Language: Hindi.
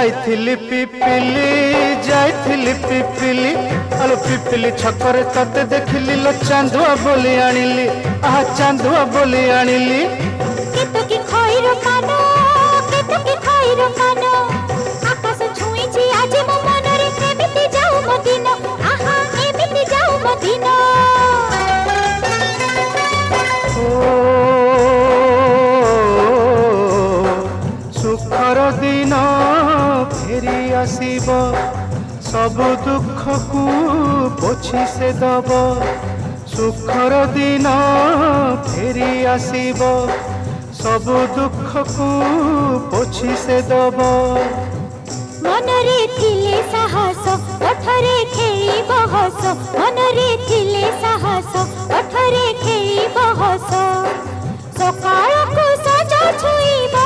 जाइथिली पिपिली आलो पिपिली छकर तते देखिली लो चांदुआ बोली आनिली आहा चांदुआ बोली आनिली केतकी खइर कानो केतकी खइर कानो आकाश छुईची आज मो मनरे एमिति जाऊ मदिना आहा एमिति जाऊ मदिना सुखर दिन फेरी आसीब सब दुख को पोछि से दब सुखर दिन फेरी आसीब सब दुख को पोछि से दब मनरे थिले साहस ओठरे खेली बहस मनरे थिले साहस ओठरे खेली बहस सकाळ को सजा छुईबा